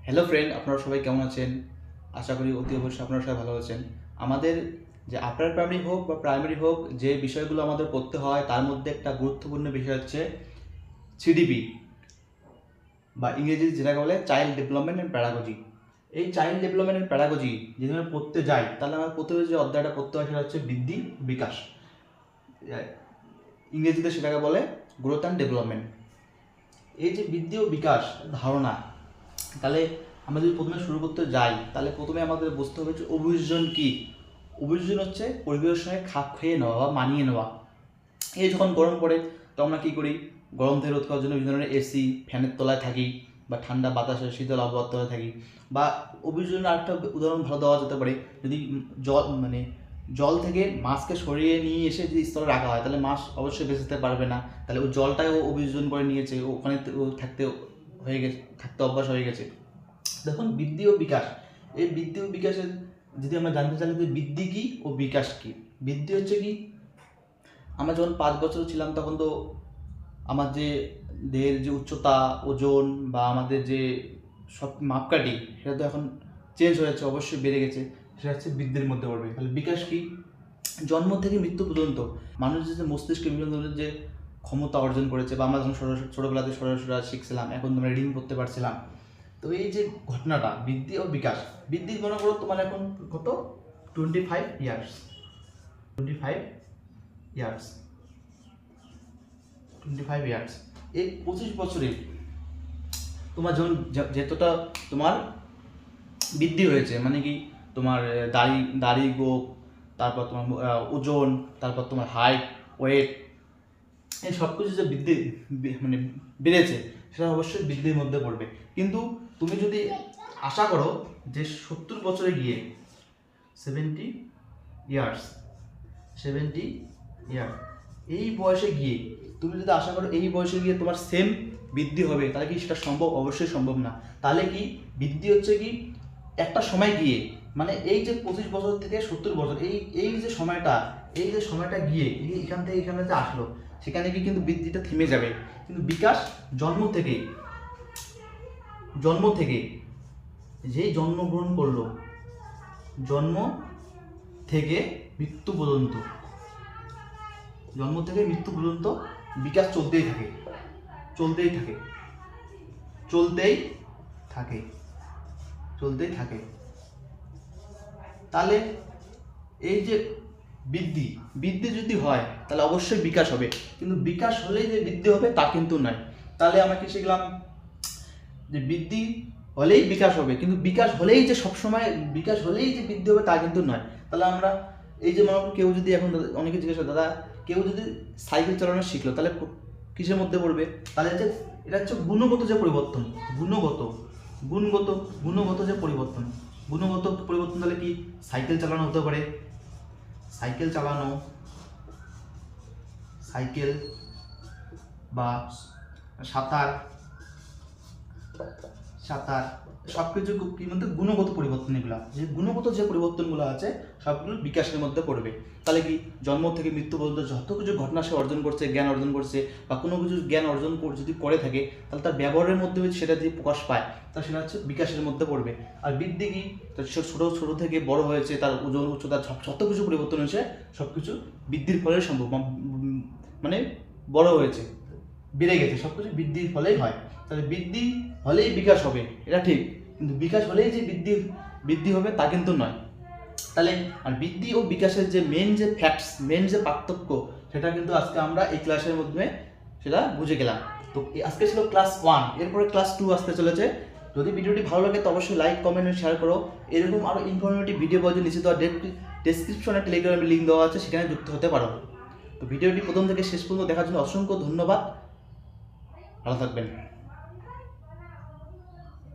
Hello friend, আপনারা সবাই কেমন আছেন? আশা করি অতি অবশ্যই আপনারা সবাই ভালো আছেন। আমাদের যে আপার প্রাইমারি হোক বা প্রাইমারি হোক, যে বিষয়গুলো আমাদের পড়তে হয় তার মধ্যে একটা গুরুত্বপূর্ণ বিষয় হচ্ছে সিডিপি বা ইংরেজি যেটাকে বলে চাইল্ড ডেভেলপমেন্ট অ্যান্ড প্যাডাগজি। এই চাইল্ড ডেভেলপমেন্ট অ্যান্ড প্যাডাগজি যদি আমরা পড়তে যাই, তাহলে আমার প্রথমে যে অধ্যায়টা পড়তে হয় সেটা হচ্ছে বৃদ্ধি বিকাশ। ইংরেজিতে সেটাকে বলে গ্রোথ অ্যান্ড ডেভেলপমেন্ট। এই যে বৃদ্ধি ও বিকাশ ধারণা, তাহলে আমরা যদি প্রথমে শুরু করতে যাই, তাহলে প্রথমে আমাদের বুঝতে হবে যে অভিযোজন কী। অভিযোজন হচ্ছে পরিবেশের সঙ্গে খাপ খাইয়ে নেওয়া বা মানিয়ে নেওয়া। এই যখন গরম পড়ে তখন আমরা কী করি, গরম থেকে রোধ করার জন্য বিভিন্ন ধরনের এসি, ফ্যানের তলায় থাকি, বা ঠান্ডা বাতাসে শীতল আবহাওয়ার তলায় থাকি। বা অভিযোজনের আরেকটা উদাহরণ ভালো দেওয়া যেতে পারে, যদি জল থেকে মাছকে সরিয়ে নিয়ে এসে যদি স্থলে রাখা হয়, তাহলে মাছ অবশ্যই বেঁচে যেতে পারবে না। তাহলে ওই জলটাই ও অভিযোজন করে নিয়েছে, ওখানে থাকতে অভ্যাস হয়ে গেছে। দেখুন, বৃদ্ধি ও বিকাশ, এই বৃদ্ধি ও বিকাশের যদি আমরা জানতে চাই যে বৃদ্ধি কী ও বিকাশ কী। বৃদ্ধি হচ্ছে কি, আমরা যখন 5 বছর ছিলাম তখন তো আমার যে দেহের যে উচ্চতা, ওজন বা আমাদের যে সব মাপকাঠি, সেটা তো এখন চেঞ্জ হয়েছে, অবশ্যই বেড়ে গেছে। সেটা হচ্ছে বৃদ্ধির মধ্যে পড়বে। তাহলে বিকাশ কি, জন্ম থেকে মৃত্যু পর্যন্ত মানুষ যে মস্তিষ্কে বিভিন্ন ধরনের যে ক্ষমতা অর্জন করেছে, বা আমরা যখন ছোটোবেলাতে সরাসরি শিখছিলাম, এখন তোমরা রিডিং করতে পারছিলাম। তো এই যে ঘটনাটা বৃদ্ধি ও বিকাশ, বৃদ্ধি মনে করো তোমার এখন কত, 25 ইয়ার্স, 25 ইয়ার্স, 25 ইয়ার্স। এই 25 বছরে তোমার যখন যতটা তোমার বৃদ্ধি হয়েছে, মানে কি, তোমার দাড়ি গোপ, তারপর তোমার ওজন, তারপর তোমার হাইট, ওয়েট, এই সব কিছু যে বৃদ্ধি মানে বেড়েছে, সেটা অবশ্যই বৃদ্ধির মধ্যে পড়বে। কিন্তু তুমি যদি আশা করো যে 70 বছরে গিয়ে 70 ইয়ার্স এই বয়সে গিয়ে তুমি যদি আশা করো এই বয়সে গিয়ে তোমার সেম বৃদ্ধি হবে, তাহলে কি সেটা সম্ভব? অবশ্যই সম্ভব না। তাহলে কি, বৃদ্ধি হচ্ছে কি, একটা সময় গিয়ে, মানে এই যে 25 বছর থেকে 70 বছর, এই যে সময়টা গিয়ে এখান থেকে এখানে যে আসলো, সেখানে কি কিন্তু বৃদ্ধিটা থেমে যাবে। কিন্তু বিকাশ জন্ম থেকে যেই জন্মগ্রহণ করলো, জন্ম থেকে মৃত্যু পর্যন্ত বিকাশ চলতেই থাকে। তাহলে এই যে বৃদ্ধি যদি হয়, তাহলে অবশ্যই বিকাশ হবে। কিন্তু বিকাশ হলেই যে বৃদ্ধি হবে তা কিন্তু নয়। তাহলে আমরা কি শিখলাম, যে বৃদ্ধি হলেই বিকাশ হবে, কিন্তু বিকাশ হলেই যে বৃদ্ধি হবে তা কিন্তু নয়। তাহলে আমরা এই যে মনে কেউ যদি এখন, অনেকে জিজ্ঞাসা, দাদা কেউ যদি সাইকেল চালানো শিখলো, তাহলে কিসের মধ্যে পড়বে? তাহলে এটা হচ্ছে গুণগত যে পরিবর্তন, গুণগত যে পরিবর্তন, তাহলে কি, সাইকেল চালানো হতে পারে, সাইকেল বা সাঁতার সব কিছু কি মধ্যে গুণগত পরিবর্তন। এগুলা যে গুণগত যে পরিবর্তনগুলো আছে, সবগুলো বিকাশের মধ্যে পড়বে। তাহলে কি, জন্ম থেকে মৃত্যু পর্যন্ত যত কিছু ঘটনা সে অর্জন করছে, জ্ঞান অর্জন করছে, বা কোনো কিছু জ্ঞান অর্জন যদি করে থাকে, তাহলে তার ব্যবহারের মধ্যে সেটা যদি প্রকাশ পায়, তাহলে সেটা হচ্ছে বিকাশের মধ্যে পড়বে। আর বৃদ্ধি কি, ছোট থেকে বড় হয়েছে, তার ওজন, উচ্চতা, যত কিছু পরিবর্তন হয়েছে, সব কিছু বৃদ্ধির ফলে সম্ভব। মানে বড় হয়েছে, বেড়ে গেছে, সব কিছু বৃদ্ধির ফলেই হয়। তাহলে বৃদ্ধি হলেই বিকাশ হবে, এটা ঠিক। কিন্তু বিকাশ হলেই যে বৃদ্ধি হবে তা কিন্তু নয়। তাহলে আর বৃদ্ধি ও বিকাশের যে মেন যে পার্থক্য, সেটা কিন্তু আজকে আমরা এই ক্লাসের মধ্যে সেটা বুঝে গেলাম। তো আজকে ছিল ক্লাস 1, এরপরে ক্লাস 2 আসতে চলেছে। যদি ভিডিওটি ভালো লাগে তো অবশ্যই লাইক, কমেন্ট, শেয়ার করো। এরকম আরও ইনফরমেটিভ ভিডিও পাওয়ার জন্য নিচে দেওয়া ডেসক্রিপশনে টেলিগ্রামের লিঙ্ক দেওয়া আছে, সেখানে যুক্ত হতে পারো। তো ভিডিওটি প্রথম থেকে শেষ পর্যন্ত দেখার জন্য অসংখ্য ধন্যবাদ। ভালো থাকবেন।